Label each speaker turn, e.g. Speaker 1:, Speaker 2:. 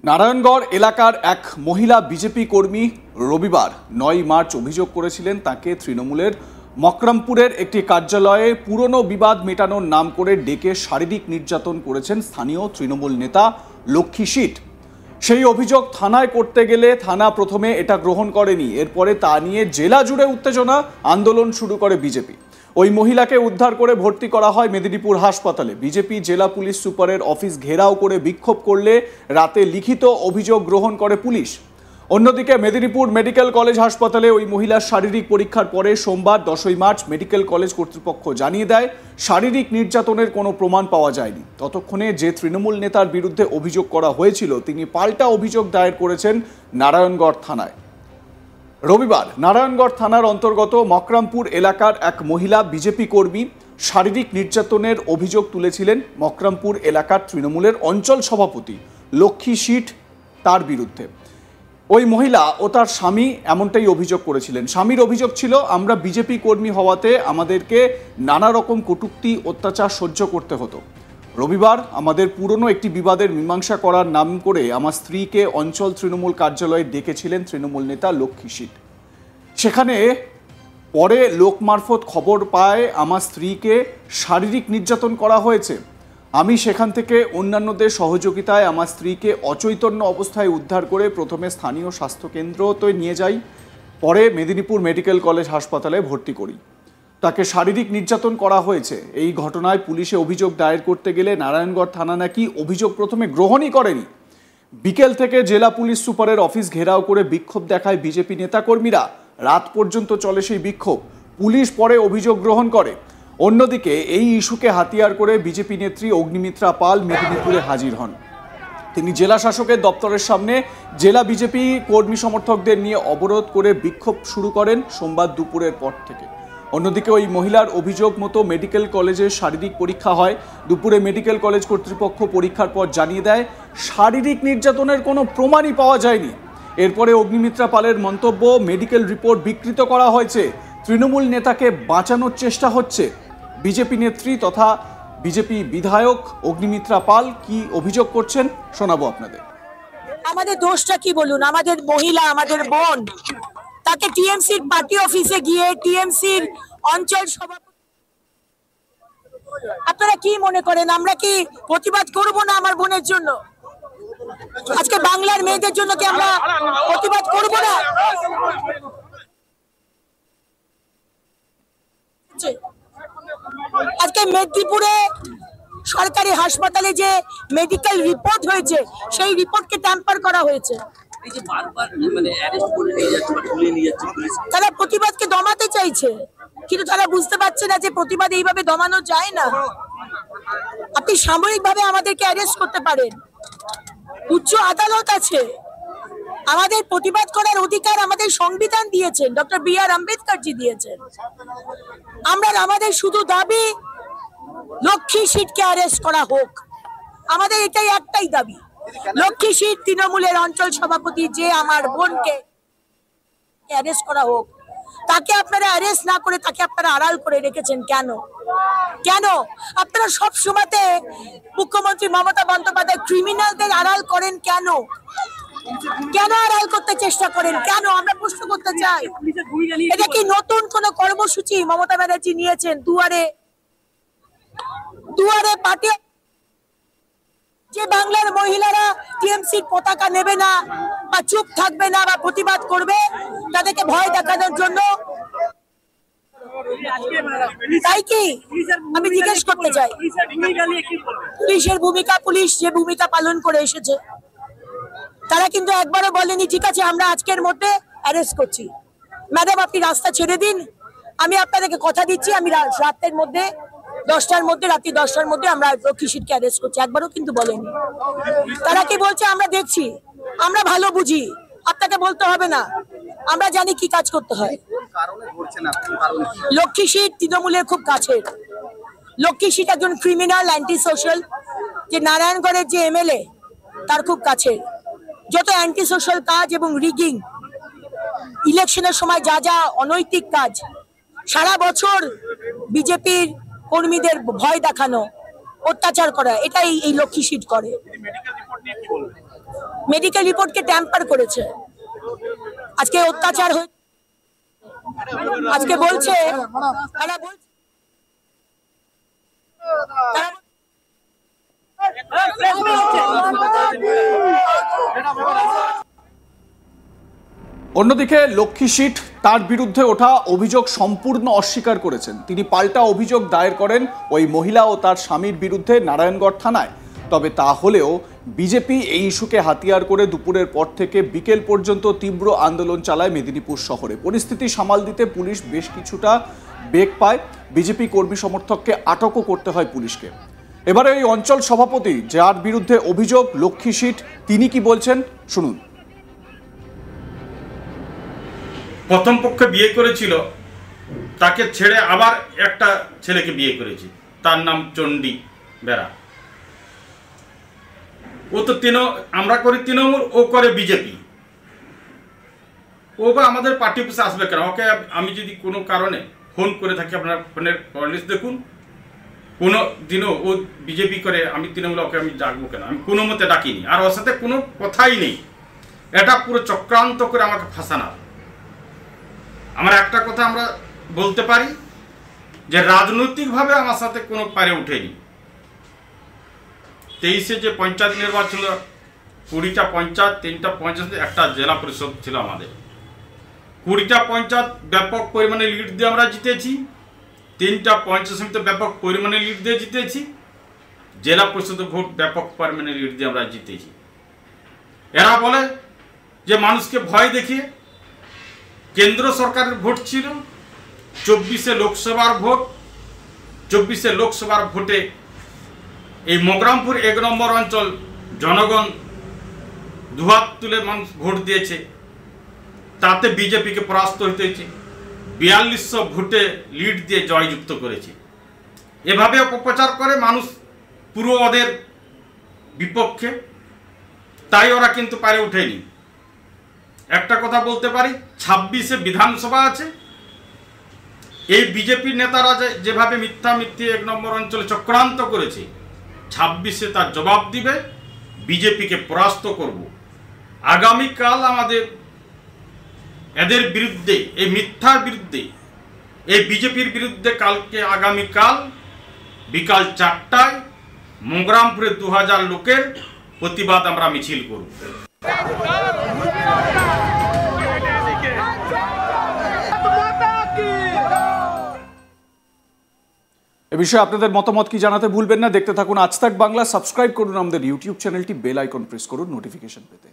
Speaker 1: নারায়ণগড় এলাকার এক মহিলা বিজেপি কর্মী রবিবার ৯ মার্চ অভিযোগ করেছিলেন তাকে তৃণমূলের মকরমপুরের একটি কার্যালয়ে পুরনো বিবাদ মেটানোর নাম করে ডেকে শারীরিক নির্যাতন করেছেন স্থানীয় তৃণমূল নেতা লক্ষ্মী সিট। সেই অভিযোগ থানায় করতে গেলে থানা প্রথমে এটা গ্রহণ করেনি। এরপরে তা নিয়ে জেলা জুড়ে উত্তেজনা, আন্দোলন শুরু করে বিজেপি। ওই মহিলাকে উদ্ধার করে ভর্তি করা হয় মেদিনীপুর হাসপাতালে। বিজেপি জেলা পুলিশ সুপারের অফিস ঘেরাও করে বিক্ষোভ করলে রাতে লিখিত অভিযোগ গ্রহণ করে পুলিশ। অন্যদিকে মেদিনীপুর মেডিকেল কলেজ হাসপাতালে ওই মহিলার শারীরিক পরীক্ষার পরে সোমবার 10ই মার্চ মেডিকেল কলেজ কর্তৃপক্ষ জানিয়ে দেয় শারীরিক নির্যাতনের কোনো প্রমাণ পাওয়া যায়নি। ততক্ষণে যে তৃণমূল নেতার বিরুদ্ধে অভিযোগ করা হয়েছিল তিনি পাল্টা অভিযোগ দায়ের করেছেন নারায়ণগড় থানায়। রবিবার নারায়ণগড় থানার অন্তর্গত মকরমপুর এলাকার এক মহিলা বিজেপি কর্মী শারীরিক নির্যাতনের অভিযোগ তুলেছিলেন মকরমপুর এলাকার তৃণমূলের অঞ্চল সভাপতি লক্ষ্মী সিট তার বিরুদ্ধে। ওই মহিলা ও তার স্বামী এমনটাই অভিযোগ করেছিলেন। স্বামীর অভিযোগ ছিল, আমরা বিজেপি কর্মী হওয়াতে আমাদেরকে নানা রকম কটূক্তি অত্যাচার সহ্য করতে হতো। রবিবার আমাদের পুরনো একটি বিবাদের মীমাংসা করার নাম করে আমার স্ত্রীকে অঞ্চল তৃণমূল কার্যালয়ে ডেকেছিলেন তৃণমূল নেতা লক্ষ্মী সিট। সেখানে পরে লোক মারফত খবর পায় আমার স্ত্রীকে শারীরিক নির্যাতন করা হয়েছে। আমি সেখান থেকে অন্যান্যদের সহযোগিতায় আমার স্ত্রীকে অচৈতন্য অবস্থায় উদ্ধার করে প্রথমে স্থানীয় স্বাস্থ্যকেন্দ্রতে নিয়ে যাই, পরে মেদিনীপুর মেডিকেল কলেজ হাসপাতালে ভর্তি করি। তাকে শারীরিক নির্যাতন করা হয়েছে। এই ঘটনায় পুলিশে অভিযোগ দায়ের করতে গেলে নারায়ণগড় থানা নাকি অভিযোগ প্রথমে গ্রহণই করেনি। বিকেল থেকে জেলা পুলিশ সুপারের অফিস ঘেরাও করে বিক্ষোভ দেখায় বিজেপি নেতাকর্মীরা। রাত পর্যন্ত চলে সেই বিক্ষোভ। পুলিশ পরে অভিযোগ গ্রহণ করে। অন্যদিকে এই ইস্যুকে হাতিয়ার করে বিজেপি নেত্রী অগ্নিমিত্রা পাল মেদিনীপুরে হাজির হন। তিনি জেলা শাসকের দপ্তরের সামনে জেলা বিজেপি কর্মী সমর্থকদের নিয়ে অবরোধ করে বিক্ষোভ শুরু করেন সোমবার দুপুরের পর থেকে। অন্যদিকে ওই মহিলার অভিযোগ মতো মেডিকেল কলেজে শারীরিক পরীক্ষা হয়। দুপুরে মেডিকেল কলেজ কর্তৃপক্ষ পরীক্ষার পর জানিয়ে দেয় শারীরিক নির্যাতনের কোনো প্রমাণই পাওয়া যায়নি। এরপরে অগ্নিমিত্রা পালের মন্তব্য, মেডিকেল রিপোর্ট বিকৃত করা হয়েছে, তৃণমূল নেতাকে বাঁচানোর চেষ্টা হচ্ছে। বিজেপি নেত্রী তথা বিজেপি বিধায়ক অগ্নিমিত্রা পাল কি অভিযোগ করছেন শোনাবো আপনাদের।
Speaker 2: আমাদের দোষটা কি বলুন? আমাদের মহিলা, আমাদের বোন, তাকে টিএমসির পার্টি অফিসে গিয়ে টিএমসির অঞ্চল সভাপতি, আপনারা কি মনে করেন আমরা কি প্রতিবাদ করব না আমার বোনের জন্য? আজকে বাংলার মেয়েদের জন্য কি আমরা প্রতিবাদ করব না? আজকে মেদিনীপুরে সরকারি হাসপাতালে যে মেডিকেল রিপোর্ট হয়েছে সেই রিপোর্টকে ট্যাম্পার করা হয়েছে। তারা প্রতিবাদকে দমাতে চাইছে, কিন্তু তারা বুঝতে পারছে না যে প্রতিবাদ এইভাবে দমানো যায় না। আপনি সাময়িকভাবে আমাদেরকে অ্যারেস্ট করতে পারেন, উচ্চ আদালত আছে, আমাদের প্রতিবাদ করার অধিকার আমাদের সংবিধান দিয়েছেন, ডক্টর বি.আর. আম্বেদকর জি দিয়েছেন। আমরা আমাদের শুধু দাবি লক্ষ্মী সিটকে অ্যারেস্ট করা হোক। আমাদের এটাই একটাই দাবি, লক্ষ্মী সিট তৃণমূলের অঞ্চল সভাপতি যে আমার বোনকে অ্যারেস্ট করা হোক। তাকে আপনারা অ্যারেস্ট না করে তাকে আপনারা আড়াল করে রেখেছেন কেন? কেন আপনারা সব সময়তে মুখ্যমন্ত্রী মমতা বন্দ্যোপাধ্যায় ক্রিমিনালদের আড়াল করেন? কেন কেন আড়াল করতে চেষ্টা করেন? কেন আমরা প্রশ্ন করতে চাই। এটা কি নতুন কোন কর্মসূচি মমতা ব্যানার্জি নিয়েছেন? দুয়ারে দুয়ারে পার্টি যে বাংলার মহিলারা টিএমসির পতাকা নেবে না বা চুপ থাকবে না বা প্রতিবাদ করবে, তাদেরকে ভয় দেখানোর জন্য? তাই কি আমি জিজ্ঞেস করতে চাই। পুলিশের ভূমিকা, পুলিশ যে ভূমিকা পালন করে এসেছে, তারা কিন্তু একবারও বলেনি ঠিক আছে আমরা আজকের মধ্যে অ্যারেস্ট করছি। ম্যাডাম আপনি রাস্তা ছেড়ে দিন, আমি আপনাদেরকে কথা দিচ্ছি আমি রাতের মধ্যে 10টার মধ্যে, রাত্রি 10টার মধ্যে আমরা লক্ষ্মী সিটকে অ্যারেস্ট করছি। একবারও কিন্তু বলেনি। তারা কি বলছে? আমরা দেখছি, আমরা ভালো বুঝি, আপনাকে বলতে হবে না, আমরা জানি কি কাজ করতে হয়। লক্ষ্মী সিট তৃণমূলের খুব কাছের। লক্ষ্মী সিট একজন ক্রিমিনাল, অ্যান্টি সোশ্যাল, যে নারায়ণগড়ের যে এমএলএ তার খুব কাছের। যত অ্যান্টি সোশ্যাল কাজ এবং রিগিং, ইলেকশনের সময় যা যা অনৈতিক কাজ, সারা বছর বিজেপির কর্মীদের ভয় দেখানো, অত্যাচার করা, এটাই এই লক্ষ্মী সিট করে। মেডিকেল রিপোর্টকে ট্যাম্পার করেছে। আজকে অত্যাচার হয়ে আজকে বলছে
Speaker 1: অন্যদিকে লক্ষ্মী সিট তার বিরুদ্ধে ওঠা অভিযোগ সম্পূর্ণ অস্বীকার করেছেন। তিনি পাল্টা অভিযোগ দায়ের করেন ওই মহিলা ও তার স্বামীর বিরুদ্ধে নারায়ণগড় থানায়। তবে তা হলেও বিজেপি এই ইস্যুকে হাতিয়ার করে দুপুরের পর থেকে বিকেল পর্যন্ত তীব্র আন্দোলন চালায় মেদিনীপুর শহরে। পরিস্থিতি সামাল দিতে পুলিশ বেশ কিছুটা বেগ পায়। বিজেপি কর্মী সমর্থককে আটকও করতে হয় পুলিশকে। এবারে এই অঞ্চল সভাপতি যার বিরুদ্ধে অভিযোগ লক্ষ্মী সিট, তিনি কি বলছেন শুনুন।
Speaker 3: প্রথম পক্ষে বিয়ে করেছিল, তাকে ছেড়ে আবার একটা ছেলেকে বিয়ে করেছে, তার নাম চণ্ডী বেরা। ও তো আমরা করি তৃণমূল, ও করে বিজেপি। ও বা আমাদের পার্টি অফিসে আসবে কেন? ওকে আমি যদি কোনো কারণে ফোন করে থাকি, আপনার ফোনের কল লিস্ট দেখুন, কোনো দিনও ও বিজেপি করে, আমি তৃণমূল, ওকে আমি ডাকবো কেন? আমি কোনো মতে ডাকিনি, আর ওর সাথে কোনো কথাই নেই। এটা পুরো চক্রান্ত করে আমাকে ফাঁসানো। আমার একটা কথা আমরা বলতে পারি যে রাজনৈতিকভাবে আমার সাথে কোনো পারে উঠেনি। 23-এ যে পঞ্চায়েত নির্বাচন, 20টা পঞ্চায়েত, 3টা পঞ্চায়েত, একটা জেলা পরিষদ ছিল আমাদের। 20টা পঞ্চায়েত ব্যাপক পরিমাণে লিড দিয়ে আমরা জিতেছি, 3টা পঞ্চায়েত সমিতি ব্যাপক পরিমাণে লিড দিয়ে জিতেছি, জেলা পরিষদ ভোট ব্যাপক পরিমাণে লিড দিয়ে আমরা জিতেছি। এরা বলে যে মানুষকে ভয় দেখিয়ে, কেন্দ্র সরকারের ভোট ছিল, 24-এ লোকসভার ভোট, 24-এ লোকসভার ভোটে এই মকরামপুর 1 নম্বর অঞ্চল জনগণ দুহাত তুলে মানুষ ভোট দিয়েছে, তাতে বিজেপিকে পরাস্ত হতে হয়েছে, 4200 ভোটে লিড দিয়ে জয়যুক্ত করেছে। এভাবে অপপ্রচার করে মানুষ পুরো ওদের বিপক্ষে, তাই ওরা কিন্তু পারে উঠেনি। একটা কথা বলতে পারি, 26-এ বিধানসভা আছে, এই বিজেপির নেতারা যেভাবে মিথ্যে 1 নম্বর অঞ্চলে চক্রান্ত করেছে, 26-এ তার জবাব দিবে, বিজেপিকে পরাস্ত করব। আগামীকাল আমাদের এদের বিরুদ্ধে, এই মিথ্যার বিরুদ্ধে, এই বিজেপির বিরুদ্ধে কালকে আগামীকাল বিকাল 4টায় মকরামপুরে 2000 লোকের প্রতিবাদ আমরা মিছিল করব।
Speaker 1: এ বিষয়ে আপনাদের মতামত কি জানাতে ভুলবেন না। দেখতে থাকুন আজ তাক বাংলা। সাবস্ক্রাইব করুন আমাদের ইউটিউব চ্যানেলটি, বেল আইকন প্রেস করুন নোটিফিকেশন পেতে।